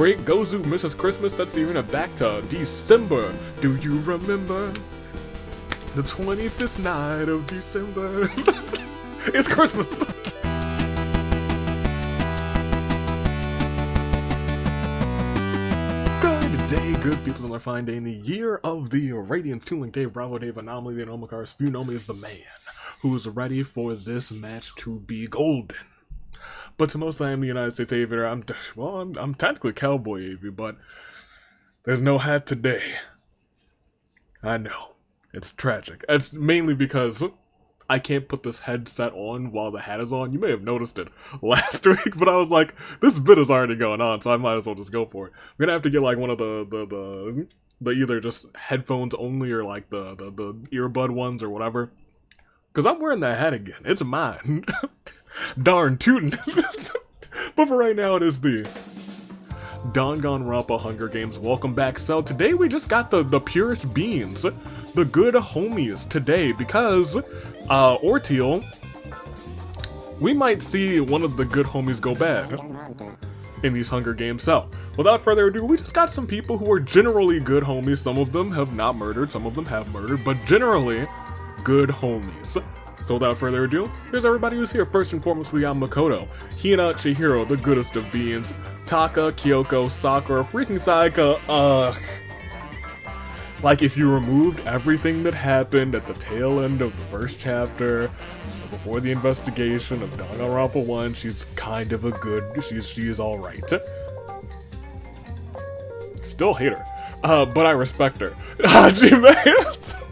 Great Gozu Mrs. Christmas sets the arena back to December. Do you remember the 25th night of December? It's Christmas. Good day, good people on their fine day in the year of the Radiance. Toon Dave, Bravo Dave, Anomaly, the Anomakars, Few know me as the man who is ready for this match to be golden. But to most, I am the United States Aviator. I'm technically Cowboy Avi, but there's no hat today. I know. It's tragic. It's mainly because I can't put this headset on while the hat is on. You may have noticed it last week, but I was like, this bit is already going on, so I might as well just go for it. I'm gonna have to get like one of the either just headphones only or like the earbud ones or whatever. Cause I'm wearing that hat again. It's mine. Darn tootin'. But for right now, it is the Danganronpa Hunger Games Welcome Back. So today we just got the purest beans, the good homies today, because Orteal, we might see one of the good homies go bad in these Hunger Games. So without further ado, we just got some people who are generally good homies. Some of them have not murdered, some of them have murdered, but generally good homies. So without further ado, here's everybody who's here. First and foremost, we got Makoto, Hina, Chihiro, the goodest of beings, Taka, Kyoko, Sakura, freaking Saika. Like if you removed everything that happened at the tail end of the first chapter, before the investigation of Danganronpa 1, she's kind of a good, she's alright. Still hate her, but I respect her. Hajime,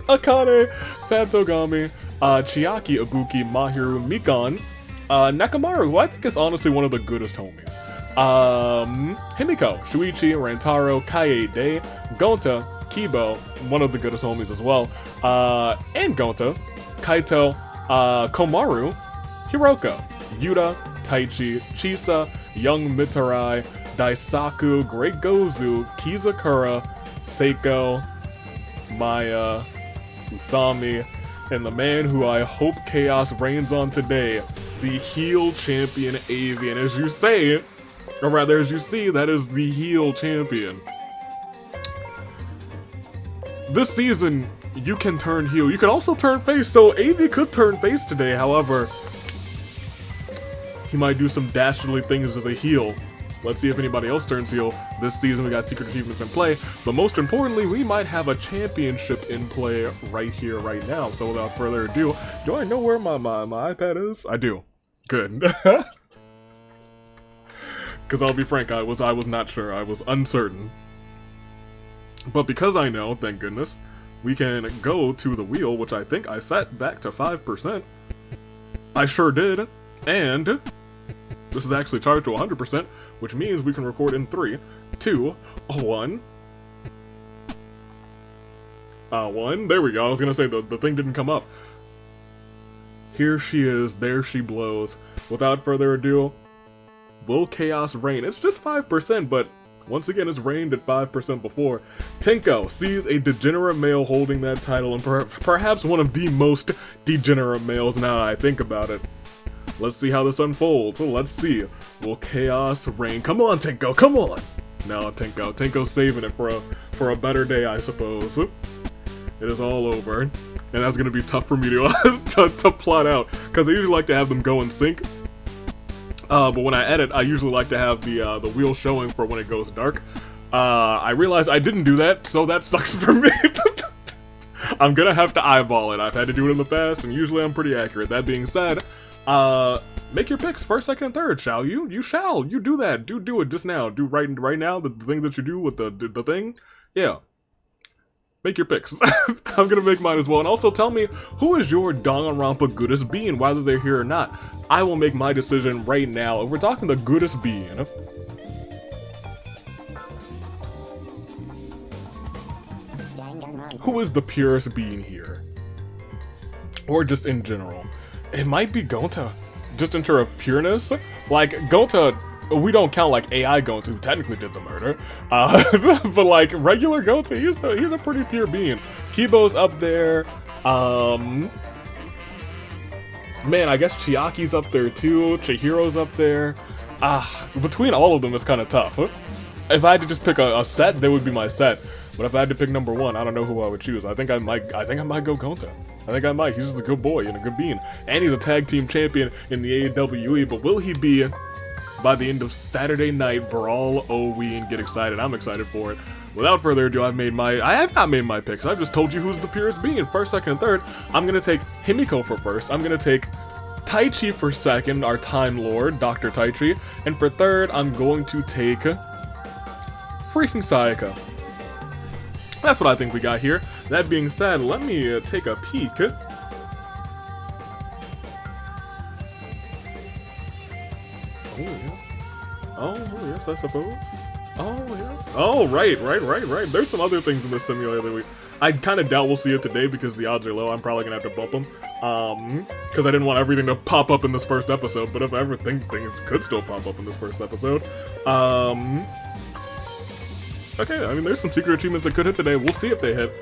Akane, Fantogami, Chiaki, Ibuki, Mahiru, Mikan, Nakamaru, who I think is honestly one of the goodest homies, Himiko, Shuichi, Rantaro, Kaede, Gonta, Kibo, one of the goodest homies as well, and Gonta, Kaito, Komaru, Hiroka, Yuta, Taichi, Chisa, Young Mitarai, Daisaku, Great Gozu, Kizakura, Seiko, Maya, Usami, and the man who I hope chaos reigns on today, the heel champion Avian. As you say, or rather as you see, that is the heel champion. This season, you can turn heel. You can also turn face, so Avi could turn face today. However, he might do some dastardly things as a heel. Let's see if anybody else turns heel. This season we got secret achievements in play, but most importantly, we might have a championship in play right here, right now. So without further ado, do I know where my iPad is? I do. Good. Because I'll be frank, I was not sure. I was uncertain. But because I know, thank goodness, we can go to the wheel, which I think I set back to 5%. I sure did. And this is actually charged to 100%, which means we can record in 3, 2, 1. 1. There we go. I was gonna say the thing didn't come up. Here she is. There she blows. Without further ado, will chaos reign? It's just 5%, but once again, it's reigned at 5% before. Tenko sees a degenerate male holding that title, and perhaps one of the most degenerate males now that I think about it. Let's see how this unfolds. Let's see. Will chaos reign? Come on, Tenko, come on! No, Tenko's saving it for a better day, I suppose. It is all over. And that's gonna be tough for me to plot out, because I usually like to have them go in sync. But when I edit, I usually like to have the wheel showing for when it goes dark. I realized I didn't do that, so that sucks for me. I'm gonna have to eyeball it. I've had to do it in the past, and usually I'm pretty accurate. That being said, make your picks first, second, and third, shall you? You shall. You do that. Do it just now. Do right now the things that you do with the thing. Yeah. Make your picks. I'm gonna make mine as well. And also tell me, who is your Danganronpa goodest being, whether they're here or not. I will make my decision right now. If we're talking the goodest being, who is the purest being here? Or just in general? It might be Gonta. Just in terms of pureness. Like, Gonta, we don't count like AI Gonta, who technically did the murder. But like regular Gonta, he's a pretty pure being. Kibo's up there. Man, I guess Chiaki's up there too. Chihiro's up there. Between all of them, it's kind of tough. If I had to just pick a set, that would be my set. But if I had to pick number one, I don't know who I would choose. I think I might go Gonta. I think I might. He's just a good boy and a good bean. And he's a tag team champion in the AWE, but will he be by the end of Saturday night, Brawl OE, and get excited? I'm excited for it. Without further ado, I have not made my picks. I've just told you who's the purest being. First, second, and third, I'm gonna take Himiko for first. I'm gonna take Taichi for second, our Time Lord, Dr. Taichi. And for third, I'm going to take freaking Sayaka. That's what I think we got here. That being said, let me take a peek. Oh yeah. Oh yes, I suppose. Oh yes. Oh right. There's some other things in this simulator that I kind of doubt we'll see it today because the odds are low. I'm probably gonna have to bump them. Because I didn't want everything to pop up in this first episode. But if everything, things could still pop up in this first episode. Okay, I mean, there's some secret achievements that could hit today. We'll see if they hit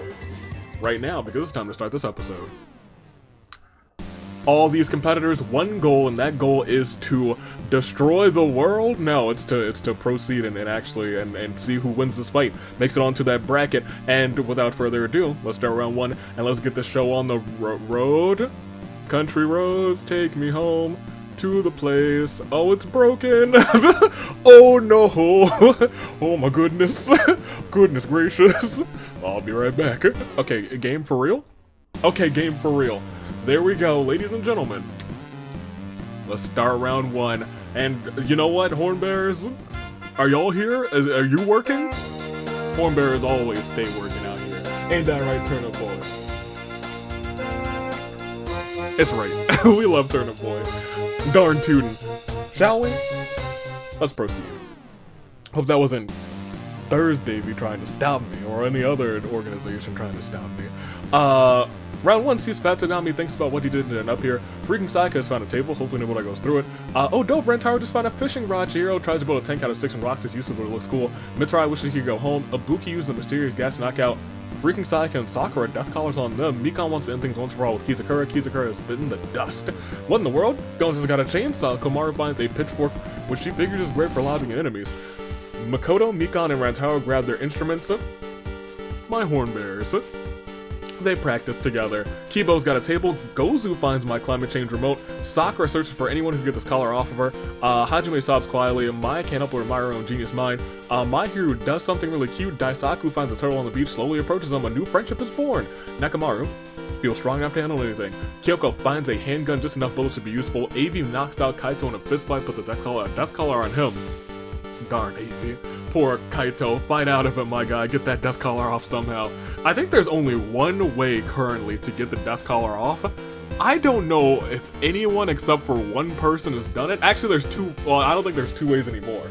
right now, because it's time to start this episode. All these competitors, one goal, and that goal is to destroy the world? No, it's to proceed and actually see who wins this fight, makes it onto that bracket, and without further ado, let's start round one, and let's get this show on the road. Country roads, take me home to the place. Oh, it's broken. Oh no. Oh my goodness. Goodness gracious. I'll be right back. Okay, game for real? Okay, game for real. There we go, ladies and gentlemen. Let's start round one. And you know what, Horn Bears? Are y'all here? Are you working? Horn Bears always stay working out here. Ain't that right, Turnip Boy? It's right. We love Turnip Boy. Darn tootin'. Shall we? Let's proceed. Hope that wasn't Thursday be trying to stop me, or any other organization trying to stop me. Round one sees Fatogami thinks about what he did and up here. Freaking Sayaka has found a table, hopefully nobody goes through it. Oh dope, Rentaro just found a fishing rod. Chihiro tries to build a tank out of sticks and rocks. It's useless, but it looks cool. Mitsurai wishes he could go home. Ibuki used the mysterious gas knockout. Freaking Sayaka and Sakura, death collars on them. Mikan wants to end things once for all with Kizakura. Kizakura has bitten the dust. What in the world? Gonza's got a chainsaw. Komaru finds a pitchfork, which she figures is great for lobbing enemies. Makoto, Mikan, and Rantaro grab their instruments. My Horn Bears. They practice together. Kibo's got a table. Gozu finds my climate change remote. Sakura searches for anyone who can get this collar off of her. Hajime sobs quietly. Maya can't help but admire her own genius mind. Mahiru does something really cute. Daisaku finds a turtle on the beach, slowly approaches him. A new friendship is born. Nakamaru feels strong enough to handle anything. Kyoko finds a handgun, just enough bullets to be useful. Avi knocks out Kaito in a fistfight, puts a death collar on him. Darn Avi. Poor Kaito, fight out of it, my guy, get that death collar off somehow. I think there's only one way currently to get the death collar off. I don't know if anyone except for one person has done it. Actually, there's two, well, I don't think there's two ways anymore.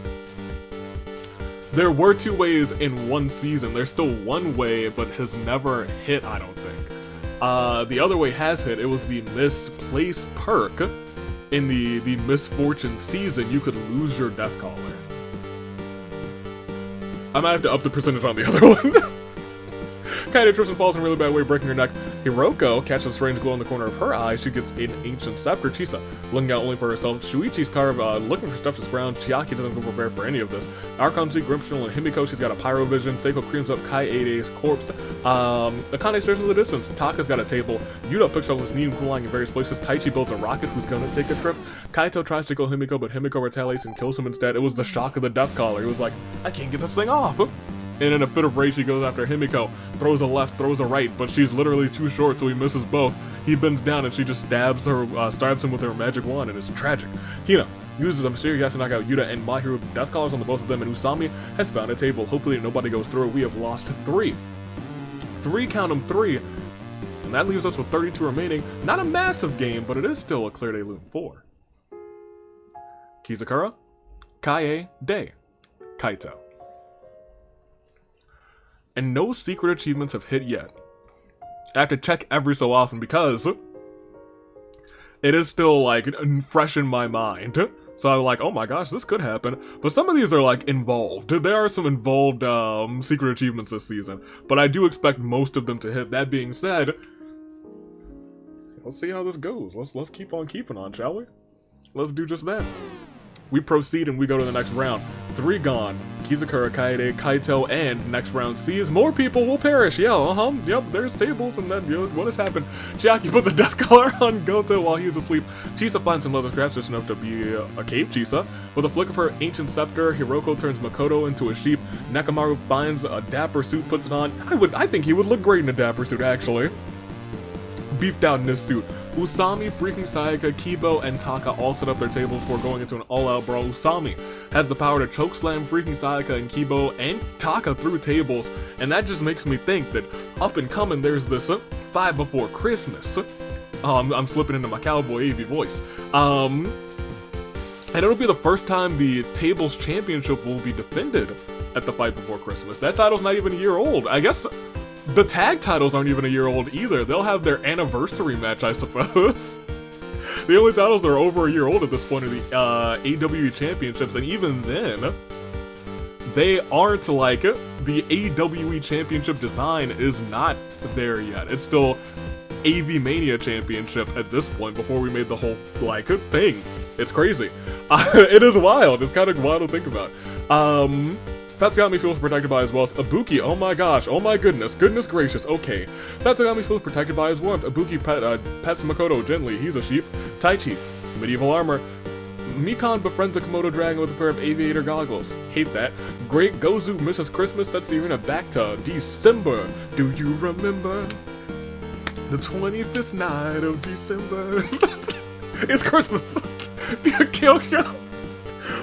There were two ways in one season. There's still one way, but has never hit, I don't think. The other way has hit. It was the misplaced perk. In the misfortune season, you could lose your death collar. I might have to up the percentage on the other one. Kaito trips and falls in a really bad way, breaking her neck. Hiroko catches a strange glow in the corner of her eye. She gets an ancient scepter. Chisa looking out only for herself. Shuichi's carved, looking for stuff to ground. Chiaki doesn't go prepared for any of this. Arkanji, Grimpshill, and Himiko, she's got a pyro vision. Seiko creams up Kai 8A's corpse. Akane stares in the distance. Taka's got a table. Yuta picks up his knee and cooling in various places. Taichi builds a rocket who's gonna take a trip. Kaito tries to kill Himiko, but Himiko retaliates and kills him instead. It was the shock of the death collar. He was like, I can't get this thing off. And in a fit of rage, he goes after Himiko, throws a left, throws a right, but she's literally too short, so he misses both. He bends down and she just stabs him with her magic wand, and it's tragic. Hina uses a mysterious gas to knock out Yuta and Mahiru. Death collars on the both of them, and Usami has found a table. Hopefully nobody goes through it. We have lost 3. 3, count them, 3. And that leaves us with 32 remaining. Not a massive game, but it is still a clear day loot 4. Kizakura, Kaie, Day, Kaito. And no secret achievements have hit yet. I have to check every so often because it is still like fresh in my mind. So I'm like, oh my gosh, this could happen. But some of these are like involved. There are some involved secret achievements this season, but I do expect most of them to hit. That being said, let's see how this goes. Let's keep on keeping on, shall we? Let's do just that. We proceed and we go to the next round. 3 gone, Kizukura, Kaede, Kaito, and next round sees more people will perish. Yeah, yep, there's tables, and then what has happened? Chiaki puts a death collar on Goto while he's asleep. Chisa finds some leather scraps just enough to be a cave Chisa. With a flick of her ancient scepter, Hiroko turns Makoto into a sheep. Nakamaru finds a dapper suit, puts it on. I think he would look great in a dapper suit, actually. Beefed out in this suit. Usami, freaking Sayaka, Kibo, and Taka all set up their tables before going into an all-out brawl. Usami has the power to chokeslam freaking Sayaka and Kibo and Taka through tables, and that just makes me think that up and coming there's this 5 before Christmas. I'm slipping into my cowboy AV voice. And it'll be the first time the tables championship will be defended at the Fight Before Christmas. That title's not even a year old. I guess the tag titles aren't even a year old either. They'll have their anniversary match, I suppose. The only titles that are over a year old at this point are the AWE Championships, and even then, they aren't like, the AWE Championship design is not there yet. It's still AV Mania Championship at this point before we made the whole, like, thing. It's crazy. It is wild. It's kind of wild to think about. Tatsugami feels protected by his wealth. Ibuki, oh my gosh, oh my goodness gracious, okay. Tatsugami feels protected by his warmth. Ibuki pets Makoto gently, he's a sheep. Taichi, medieval armor. Mikan befriends a Komodo dragon with a pair of aviator goggles. Hate that. Great Gozu misses Christmas, sets the arena back to December. Do you remember the 25th night of December? It's Christmas. Kill.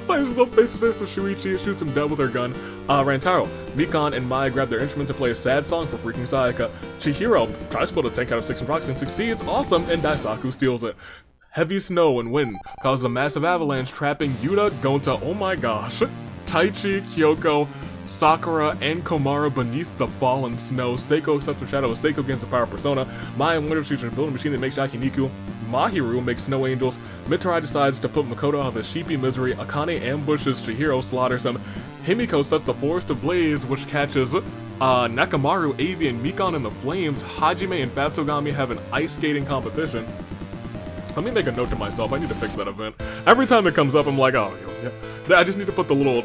Finds himself face to face with Shuichi and shoots him dead with her gun. Rantaro, Mikan, and Mai grab their instruments to play a sad song for freaking Sayaka. Chihiro tries to build a tank out of 6 rocks and succeeds, awesome, and Daisaku steals it. Heavy snow and wind causes a massive avalanche, trapping Yuta, Gonta, oh my gosh, Taichi, Kyoko, Sakura, and Komaru beneath the fallen snow. Seiko accepts the shadow of Seiko gains the power of Persona. Mai and Winter Street build a machine that makes Yakiniku. Mahiru makes snow angels. Mitarai decides to put Makoto out of his sheepy misery. Akane ambushes Chihiro, slaughters him. Himiko sets the forest ablaze, which catches Nakamaru, Avi, and Mikan in the flames. Hajime and Fatsugami have an ice skating competition. Let me make a note to myself, I need to fix that event. Every time it comes up, I'm like, oh, yeah. I just need to put the little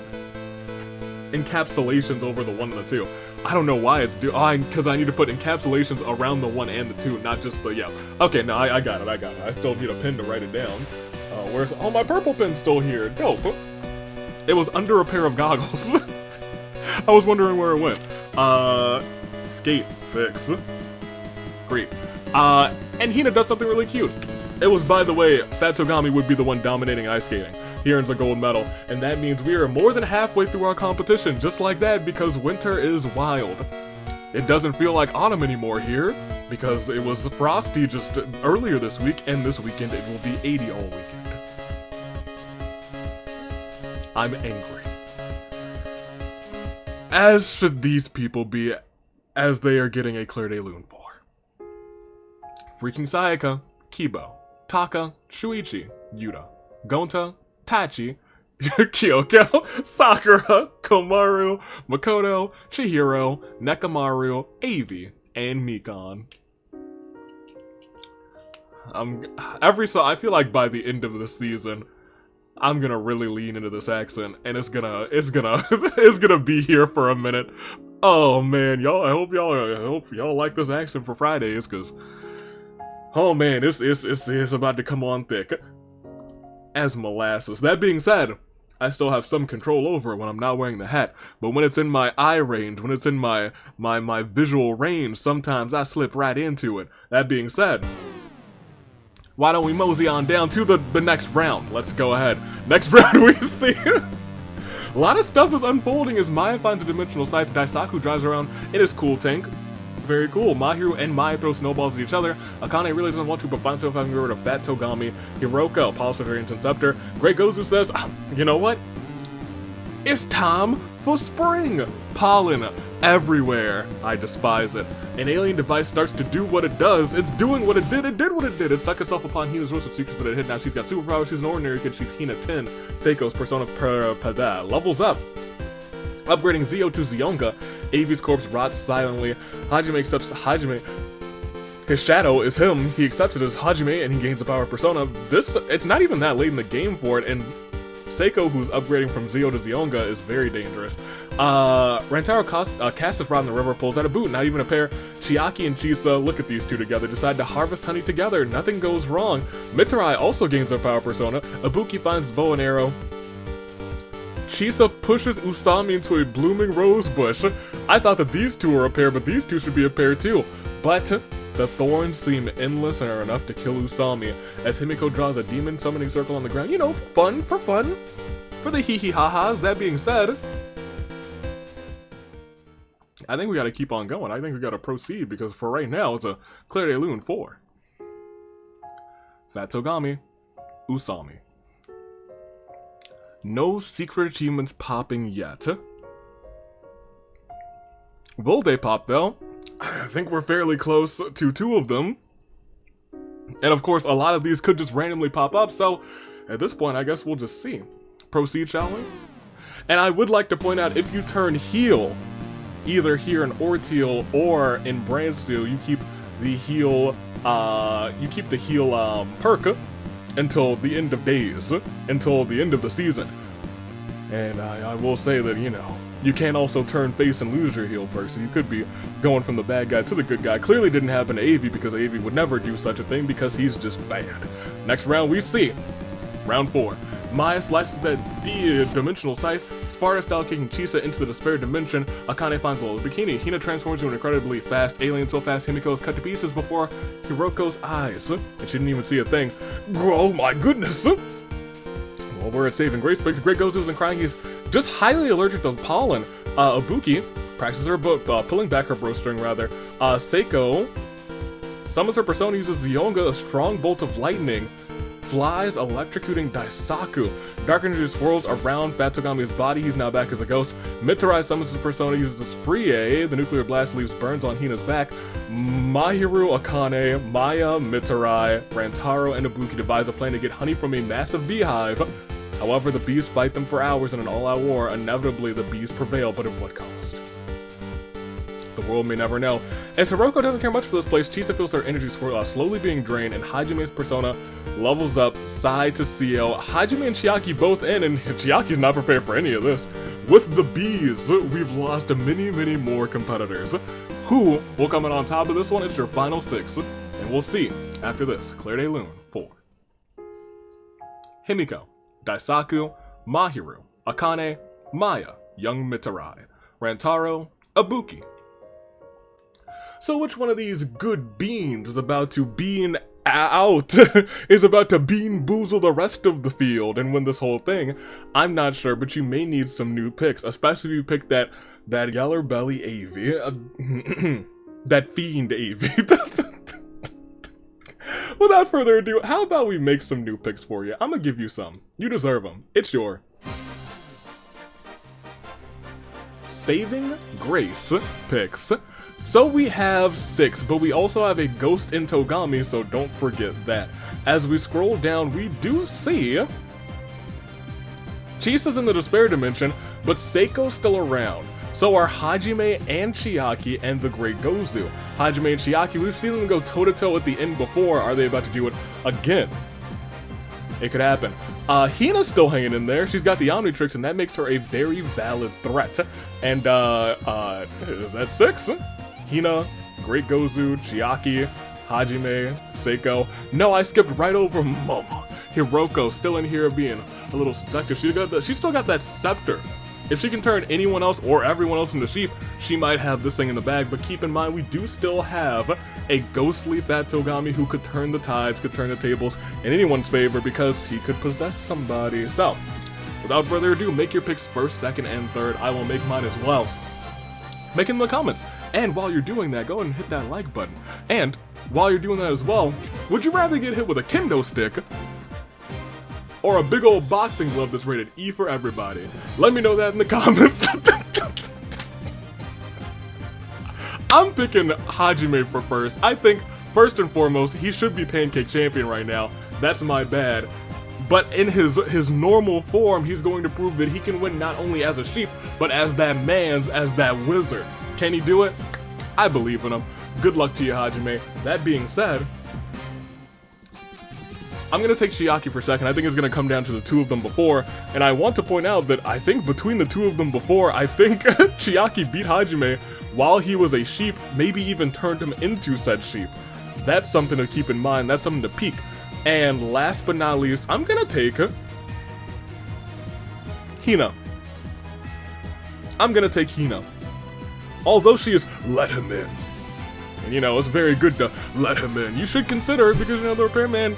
encapsulations over the 1 and the 2. I don't know why it's because I need to put encapsulations around the 1 and the 2, not just the, yeah. Okay, no, I got it. I still need a pen to write it down. Oh, my purple pen's still here. Dope. It was under a pair of goggles. I was wondering where it went. Skate, fix. Great. And Hina does something really cute. It was, by the way, Fatsugami would be the one dominating ice skating. He earns a gold medal, and that means we are more than halfway through our competition, just like that, because winter is wild. It doesn't feel like autumn anymore here, because it was frosty just earlier this week, and this weekend it will be 80 all weekend. I'm angry. As should these people be, as they are getting a Claire de Lune for. Freaking Sayaka, Kibo, Taka, Shuichi, Yuta, Gonta, Tachi, Kyoko, Sakura, Komaru, Makoto, Chihiro, Nekamaru, Avi, and Mikan. I feel like by the end of the season, I'm gonna really lean into this accent, and it's gonna be here for a minute. Oh man, y'all! I hope y'all like this accent for Fridays, cause oh man, it's about to come on thick as molasses. That being said, I still have some control over it when I'm not wearing the hat, but when it's in my eye range, when it's in my visual range, sometimes I slip right into it. That being said, why don't we mosey on down to the next round? Let's go ahead. Next round we see a lot of stuff is unfolding as Maya finds a dimensional site. Daisaku drives around in his cool tank. Very cool. Mahiru and Maya throw snowballs at each other. Akane really doesn't want to, but finds himself having to get rid of Fat Togami. Hiroka polishes her ancient scepter. Great Gozu says, you know what? It's time for spring! Pollen everywhere. I despise it. An alien device starts to do what it does. It's doing what it did. It did what it did. It stuck itself upon Hina's roots with secrets that it hid. Now she's got superpowers. She's an ordinary kid. She's Hina 10. Seiko's persona levels up. Upgrading Zio to Zionga, Avi's corpse rots silently. Hajime accepts Hajime. His shadow is him. He accepts it as Hajime, and he gains the power of Persona. It's not even that late in the game for it, and Seiko, who's upgrading from Zio to Zionga, is very dangerous. Rantaro casts his rod in the river, pulls out a boot, not even a pair. Chiaki and Chisa, look at these two together, decide to harvest honey together. Nothing goes wrong. Mitarai also gains her power persona. Ibuki finds bow and arrow. Chisa pushes Usami into a blooming rose bush. I thought that these two were a pair, but these two should be a pair too. But the thorns seem endless and are enough to kill Usami, as Himiko draws a demon summoning circle on the ground. You know, for fun. For the hee-hee-ha-has. That being said, I think we gotta keep on going. I think we gotta proceed, because for right now, it's a Clair de Lune 4. Fat Togami, Usami. No secret achievements popping yet. Will they pop, though? I think we're fairly close to 2 of them. And of course, a lot of these could just randomly pop up, so at this point, I guess we'll just see. Proceed, shall we? And I would like to point out, if you turn heel, either here in Orteal or in Brandsteel, you keep the heel, perk until the end of days, until the end of the season. And I will say that, you know, you can also turn face and lose your heel perk, so you could be going from the bad guy to the good guy. Clearly didn't happen to Avi, because Avi would never do such a thing, because he's just bad. Next round we see, round 4. Maya slices that dimensional scythe, Sparta style kicking Chisa into the despair dimension. Akane finds a little bikini. Hina transforms into an incredibly fast alien, so fast Himiko is cut to pieces before Hiroko's eyes. And she didn't even see a thing. Oh my goodness! Well, we're at saving grace picks. Great Gozu isn't crying, he's just highly allergic to pollen. Ibuki practices her pulling back her bowstring rather. Seiko summons her persona, uses Zionga, a strong bolt of lightning. Flies, electrocuting Daisaku. Dark energy swirls around Fat Togami's body. He's now back as a ghost. Mitarai summons his persona, uses his free A. The nuclear blast leaves burns on Hina's back. Mahiru, Akane, Maya, Mitarai, Rantaro, and Ibuki devise a plan to get honey from a massive beehive. However, the bees fight them for hours in an all-out war. Inevitably, the bees prevail, but at what cost? The world may never know. As Hiroko doesn't care much for this place, Chisa feels her energy slowly being drained, and Hajime's persona levels up side to CL. Hajime and Chiaki both in, and Chiaki's not prepared for any of this. With the bees, we've lost many more competitors. Who will come in on top of this one? It's your final 6, and we'll see after this. Clair de Lune 4. Himiko, Daisaku, Mahiru, Akane, Maya, Young Mitarai, Rantaro, Ibuki. So which one of these good beans is about to bean out, is about to bean boozle the rest of the field and win this whole thing? I'm not sure, but you may need some new picks, especially if you pick that Yeller Belly Avi, that fiend Avi. Without further ado, how about we make some new picks for you? I'm gonna give you some. You deserve them. It's your Saving Grace picks. So we have 6, but we also have a Ghost in Togami, so don't forget that. As we scroll down, we do see Chisa's in the Despair Dimension, but Seiko's still around. So are Hajime and Chiaki and the Great Gozu. Hajime and Chiaki, we've seen them go toe-to-toe at the end before. Are they about to do it again? It could happen. Hina's still hanging in there. She's got the Omnitrix, and that makes her a very valid threat. And, is that 6? Hina, Great Gozu, Chiaki, Hajime, Seiko. No, I skipped right over Momo. Hiroko, still in here being a little seductive. She's still got that scepter. If she can turn anyone else or everyone else into sheep, she might have this thing in the bag, but keep in mind we do still have a ghostly Fat Togami who could turn the tides, could turn the tables in anyone's favor because he could possess somebody. So, without further ado, make your picks first, second, and third. I will make mine as well. Make it in the comments. And while you're doing that, go ahead and hit that like button. And while you're doing that as well, would you rather get hit with a kendo stick or a big old boxing glove that's rated E for everybody? Let me know that in the comments. I'm picking Hajime for first. I think, first and foremost, he should be Pancake Champion right now. That's my bad. But in his normal form, he's going to prove that he can win not only as a sheep, but as that wizard. Can he do it? I believe in him. Good luck to you, Hajime. That being said, I'm gonna take Chiaki for second. I think it's gonna come down to the two of them before, and I want to point out that I think between the two of them before, I think Chiaki beat Hajime while he was a sheep, maybe even turned him into said sheep. That's something to keep in mind, that's something to peek. And last but not least, I'm gonna take Hina. I'm gonna take Hina. Although she is let him in. And you know, it's very good to let him in. You should consider it because, you know, the repairman,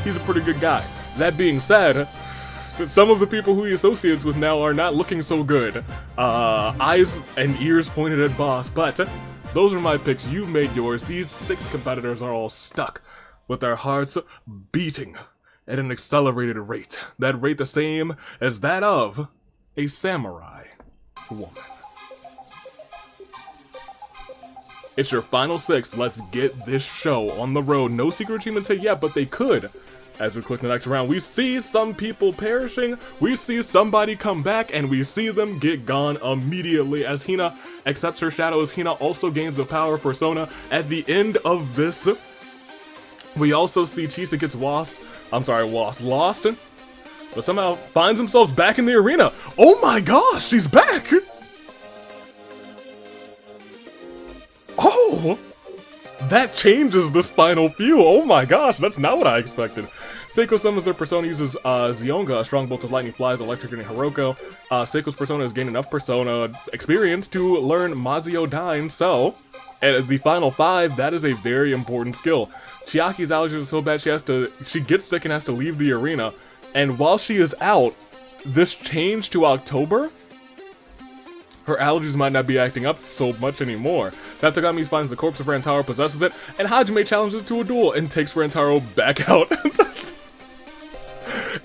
he's a pretty good guy. That being said, some of the people who he associates with now are not looking so good. Eyes and ears pointed at boss, but those are my picks. You made yours. These 6 competitors are all stuck with their hearts beating at an accelerated rate. That rate the same as that of a samurai woman. It's your final 6. Let's get this show on the road. No secret achievements hit yet, but they could. As we click the next round, we see some people perishing, we see somebody come back, and we see them get gone immediately. As Hina accepts her shadow, as Hina also gains the power of Persona. At the end of this, we also see Chisa gets lost, but somehow finds themselves back in the arena. Oh my gosh, she's back! Oh! That changes this final few. Oh my gosh, that's not what I expected. Seiko summons their persona, uses Zionga, a strong bolt of lightning flies, electrocuting Hiroko. Seiko's persona has gained enough persona experience to learn Mazio Dine, so at the final 5, that is a very important skill. Chiaki's allergies are so bad she gets sick and has to leave the arena. And while she is out, this change to October, her allergies might not be acting up so much anymore. Tatsugami finds the corpse of Rantaro, possesses it, and Hajime challenges it to a duel and takes Rantaro back out.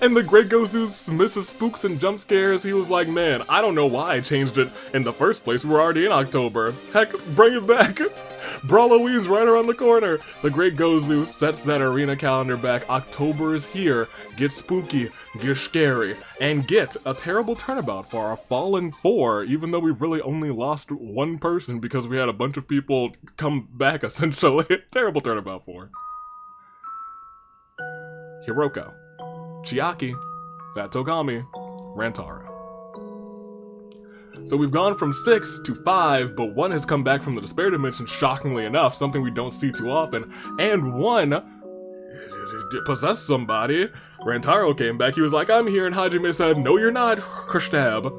And the Great Gozu's misses spooks and jump scares. He was like, man, I don't know why I changed it in the first place. We're already in October. Heck, bring it back. Brawlowee's right around the corner. The Great Gozu sets that arena calendar back. October is here. Get spooky, get scary, and get a terrible turnabout for our fallen 4, even though we've really only lost 1 person because we had a bunch of people come back, essentially. Terrible turnabout for Hiroko, Chiaki, Fatogami, Rantaro. So we've gone from 6 to 5, but 1 has come back from the Despair Dimension, shockingly enough, something we don't see too often, and 1 possessed somebody. Rantaro came back, he was like, I'm here, and Hajime said, no you're not, Kerstab.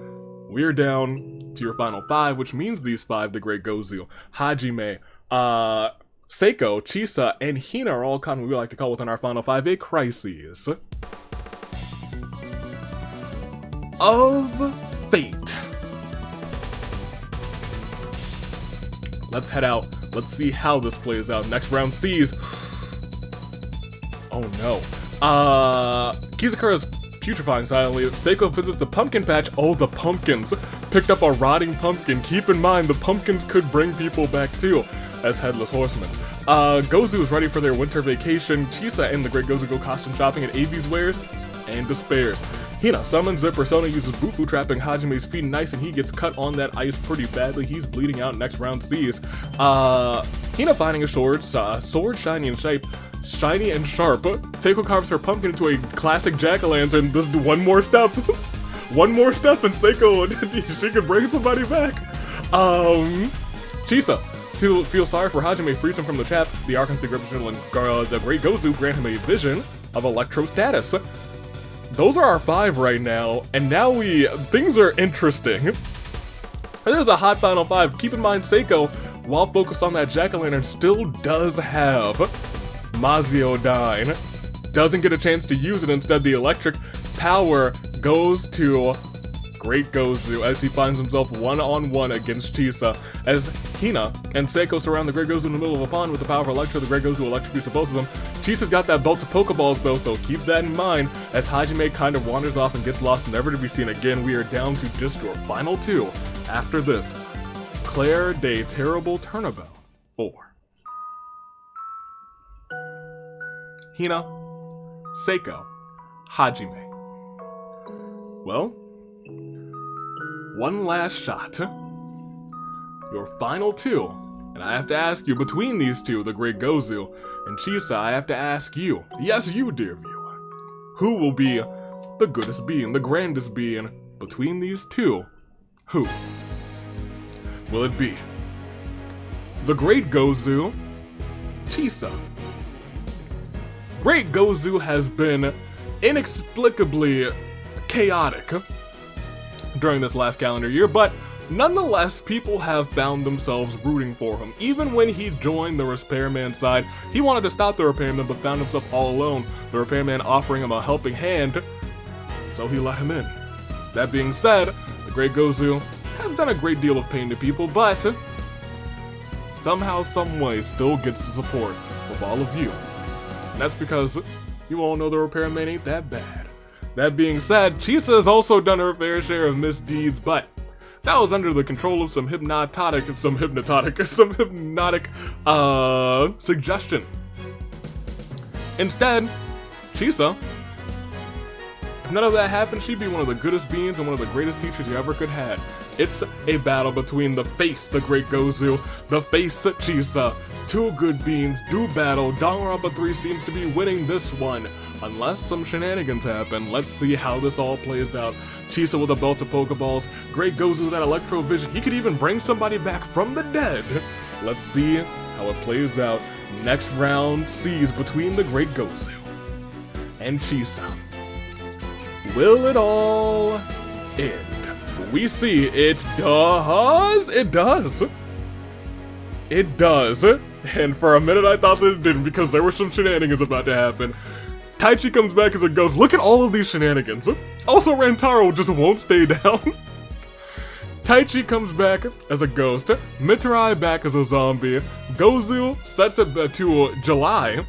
We're down to your final 5, which means these 5, the Great Gozu, Hajime, Seiko, Chisa, and Hina are all caught in what we like to call within our final 5 a crises of fate. Let's head out. Let's see how this plays out. Next round sees. Oh no. Kizakura's putrefying silently. Seiko visits the pumpkin patch. Oh, the pumpkins. Picked up a rotting pumpkin. Keep in mind, the pumpkins could bring people back too, as Headless Horsemen. Gozu is ready for their winter vacation. Chisa and the Great Gozu go costume shopping at Avi's Wares and despairs. Hina summons their persona, uses Bufu, trapping Hajime's feet in ice, and he gets cut on that ice pretty badly. He's bleeding out. Next round sees Hina finding a sword shiny and sharp. Seiko carves her pumpkin into a classic jack-o'-lantern. Just one more step. One more step and Seiko, she can bring somebody back. Chisa feels sorry for Hajime, frees him from the trap. The Arkansas representative and the Great Gozu grant him a vision of electro status. Those are our 5 right now, and now things are interesting. There's a hot final 5. Keep in mind, Seiko, while focused on that jack-o'-lantern, still does have Mazio Dine. Doesn't get a chance to use it. Instead, the electric power goes to Great Gozu as he finds himself one-on-one against Chisa, as Hina and Seiko surround the Great Gozu in the middle of a pond with the power of Electro. The Great Gozu electrocutes to both of them. Chisa's got that belt of Pokeballs though, so keep that in mind as Hajime kind of wanders off and gets lost, never to be seen again. We are down to just your final 2 after this. Claire de Terrible Turnabout 4. Hina, Seiko, Hajime. Well, one last shot. Your final 2, and And I have to ask you, between these two, the great Gozu and Chisa, I have to ask you, yes you dear viewer, who will be the goodest being, the grandest being between these two? Who will it be? The great Gozu, Chisa. Great Gozu has been inexplicably chaotic during this last calendar year, but nonetheless, people have found themselves rooting for him. Even when he joined the Repairman side, he wanted to stop the Repairman, but found himself all alone, the Repairman offering him a helping hand, so he let him in. That being said, the great Gozu has done a great deal of pain to people, but somehow, someway, still gets the support of all of you. And that's because you all know the Repairman ain't that bad. That being said, Chisa has also done her fair share of misdeeds, but that was under the control of some hypnotic suggestion. Instead, Chisa, if none of that happened, she'd be one of the goodest beings and one of the greatest teachers you ever could have. It's a battle between the face, the great Gozu, the face, Chisa. Two good beings do battle. Danganronpa 3 seems to be winning this one. Unless some shenanigans happen, let's see how this all plays out. Chisa with a belt of Pokeballs, Great Gozu with that Electro Vision. He could even bring somebody back from the dead. Let's see how it plays out. Next round sees between the Great Gozu and Chisa. Will it all end? We see it does. It does. It does. And for a minute I thought that it didn't because there were some shenanigans about to happen. Taichi comes back as a ghost. Look at all of these shenanigans. Also, Rantaro just won't stay down. Taichi comes back as a ghost. Mitarai back as a zombie. Gozu sets it to July.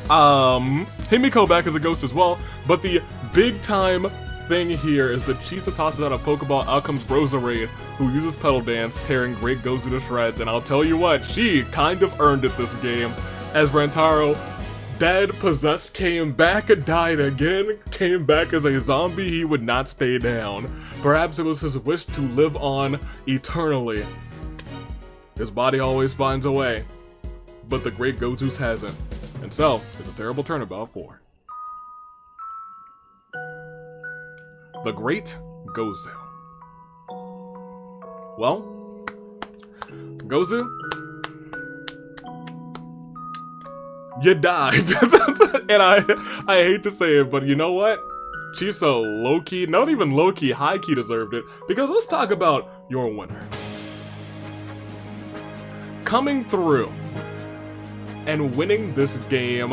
Himiko back as a ghost as well. But the big time thing here is that Chisa tosses out a Pokeball. Out comes Roserade, who uses Pedal Dance, tearing Great Gozu to shreds. And I'll tell you what, she kind of earned it this game, as Rantaro, dead, possessed, came back, died again, came back as a zombie. He would not stay down. Perhaps it was his wish to live on eternally. His body always finds a way, but the Great Gozu's hasn't. And so, it's a terrible turnabout for the Great Gozu. Well, Gozu, you died. And I hate to say it, but you know what? Chisa low-key, not even low-key, high-key deserved it. Because let's talk about your winner. Coming through and winning this game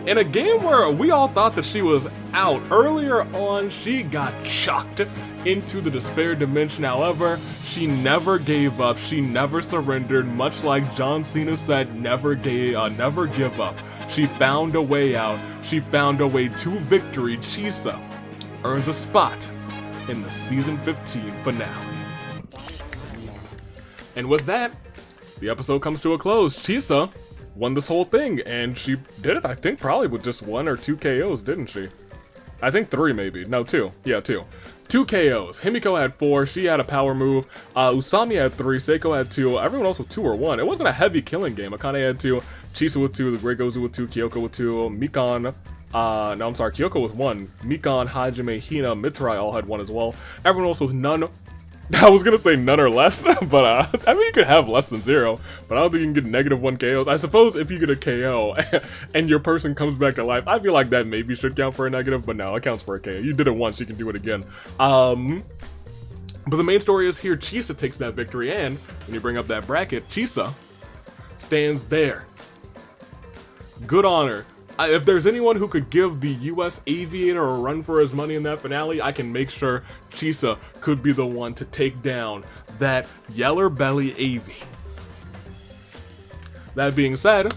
in a game where we all thought that she was out. Earlier on, she got chucked into the despair dimension. However, she never gave up. She never surrendered. Much like John Cena said, never give up. She found a way out. She found a way to victory. Chisa earns a spot in the season 15 finale. And with that, the episode comes to a close. Chisa won this whole thing, and she did it, I think, probably with just 1 or 2 KOs, didn't she? I think 3 maybe. No, 2. Yeah, 2. 2 KOs. Himiko had 4. She had a power move. Usami had 3. Seiko had 2. Everyone else with 2 or 1. It wasn't a heavy killing game. Akane had 2. Chisa with 2. The Great Gozu with 2. Kyoko with 2. Mikan. No, I'm sorry. Kyoko with 1. Mikan, Hajime, Hina, Mitarai all had 1 as well. Everyone else with none. I was gonna say none or less, but I mean you could have less than 0, but I don't think you can get -1 KOs. I suppose if you get a KO and your person comes back to life, I feel like that maybe should count for a negative, but no, it counts for a KO. You did it once, you can do it again. But the main story is here, Chisa takes that victory, and when you bring up that bracket, Chisa stands there. Good on her. If there's anyone who could give the US Aviator a run for his money in that finale, I can make sure Chisa could be the one to take down that Yeller Belly Avi. That being said,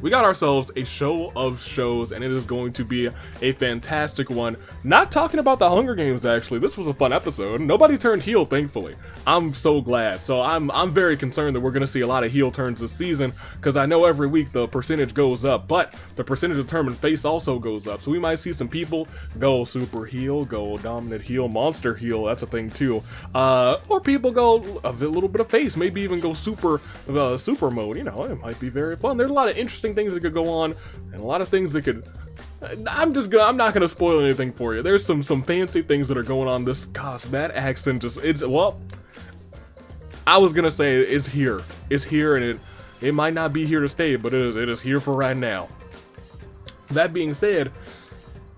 we got ourselves a show of shows, and it is going to be a fantastic one. Not talking about the Hunger Games, actually. This was a fun episode. Nobody turned heel, thankfully. I'm so glad. So I'm very concerned that we're going to see a lot of heel turns this season, because I know every week the percentage goes up, but the percentage determined face also goes up. So we might see some people go super heel, go dominant heel, monster heel. That's a thing too. Or people go a little bit of face, maybe even go super mode. You know, it might be very fun. There's a lot of interesting things that could go on, and a lot of things that could. I'm not gonna spoil anything for you. There's some fancy things that are going on. Gosh, that accent well, I was gonna say it's here, and it might not be here to stay, but it is here for right now. That being said,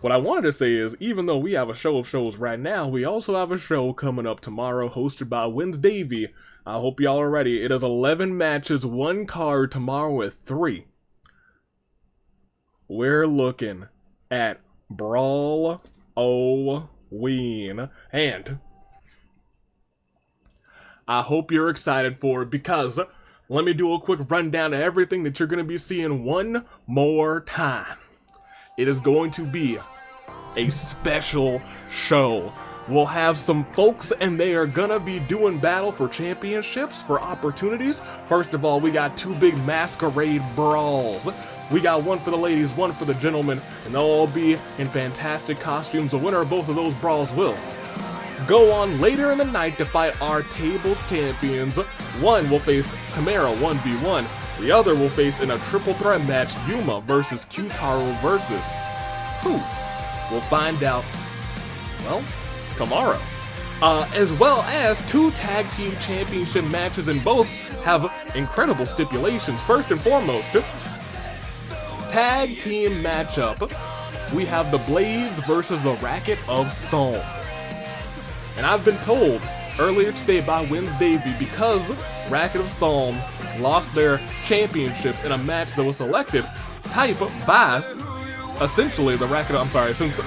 what I wanted to say is, even though we have a show of shows right now, we also have a show coming up tomorrow hosted by Davey. I hope y'all are ready. It is 11 matches, 1 card tomorrow with 3. We're looking at Brawl Oween, and I hope you're excited for it, because let me do a quick rundown of everything that you're going to be seeing one more time. It is going to be a special show. We'll have some folks, and they are gonna be doing battle for championships, for opportunities. First of all, we got 2 big masquerade brawls. We got one for the ladies, one for the gentlemen, and they'll all be in fantastic costumes. The winner of both of those brawls will go on later in the night to fight our tables champions. One will face Tamara 1v1. The other will face in a triple threat match Yuma versus Qtaro versus who? We'll find out, well, tomorrow. As well as 2 tag team championship matches, and both have incredible stipulations. First and foremost, tag team matchup. We have the Blades versus the Racket of Psalm. And I've been told earlier today by Davey, because Racket of Psalm lost their championships in a match that was selected type by essentially the Racket of, since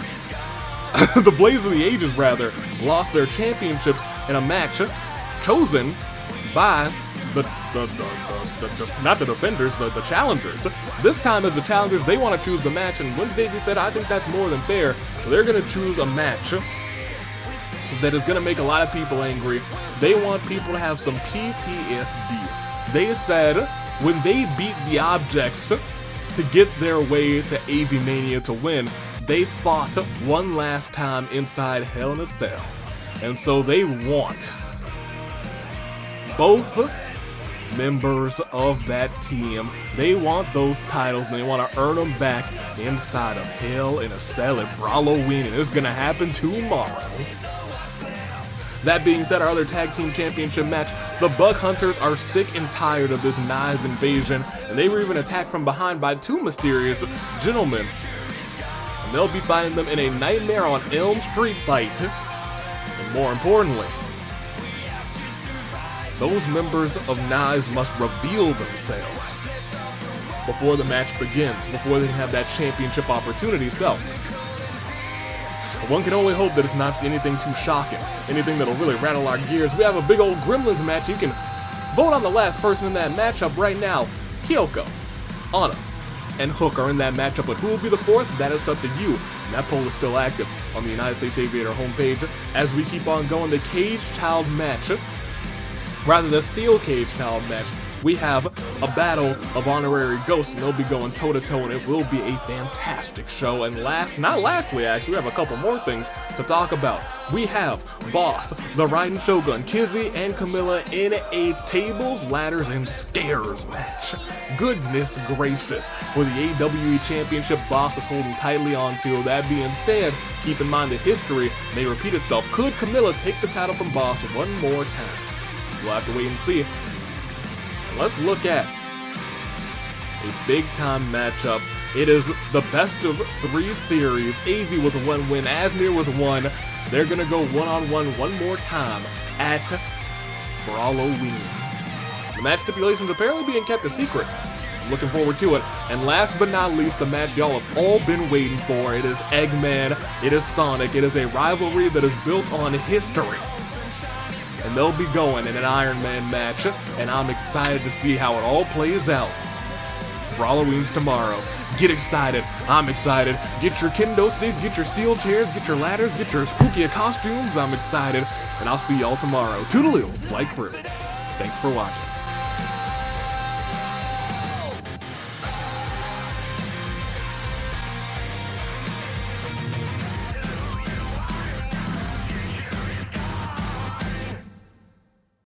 the Blades of the Ages rather lost their championships in a match chosen by not the defenders, the challengers. This time as the challengers, they want to choose the match, and Davey said, I think that's more than fair, so they're going to choose a match that is going to make a lot of people angry. They want people to have some PTSD. They said when they beat the Objects to get their way to AV Mania to win, they fought one last time inside Hell in a Cell. And so they want both members of that team. They want those titles, and they want to earn them back inside of Hell in a Cell at Brawloween, and it's going to happen tomorrow. That being said, our other tag team championship match, the Bug Hunters are sick and tired of this Knives invasion, and they were even attacked from behind by 2 mysterious gentlemen. And they'll be fighting them in a Nightmare on Elm Street fight. And more importantly, those members of Knives must reveal themselves before the match begins, before they have that championship opportunity. So one can only hope that it's not anything too shocking, anything that'll really rattle our gears. We have a big old Gremlins match. You can vote on the last person in that matchup right now. Kyoko, Anna, and Hook are in that matchup, but who will be the 4th? That is up to you. And that poll is still active on the United States Aviator homepage. As we keep on going, the Cage Child match, rather the Steel Cage Child match, we have a battle of honorary ghosts, and they'll be going toe-to-toe, and it will be a fantastic show. And lastly, actually, we have a couple more things to talk about. We have Boss, the Riding Shogun, Kizzy, and Camilla in a tables, ladders, and stairs match. Goodness gracious, for the AWE Championship, Boss is holding tightly onto. That being said, keep in mind that history may repeat itself. Could Camilla take the title from Boss one more time? We'll have to wait and see. Let's look at a big-time matchup. It is the best of 3 series. AV with 1 win, Asmir with 1. They're going to go one-on-one one more time at Brawloween. The match stipulations apparently being kept a secret. Looking forward to it. And last but not least, the match y'all have all been waiting for. It is Eggman. It is Sonic. It is a rivalry that is built on history. And they'll be going in an Iron Man match, and I'm excited to see how it all plays out. Halloween's tomorrow. Get excited. I'm excited. Get your kendo sticks, get your steel chairs, get your ladders, get your spooky costumes. I'm excited. And I'll see y'all tomorrow. Toodaloo, Flight Crew. Thanks for watching.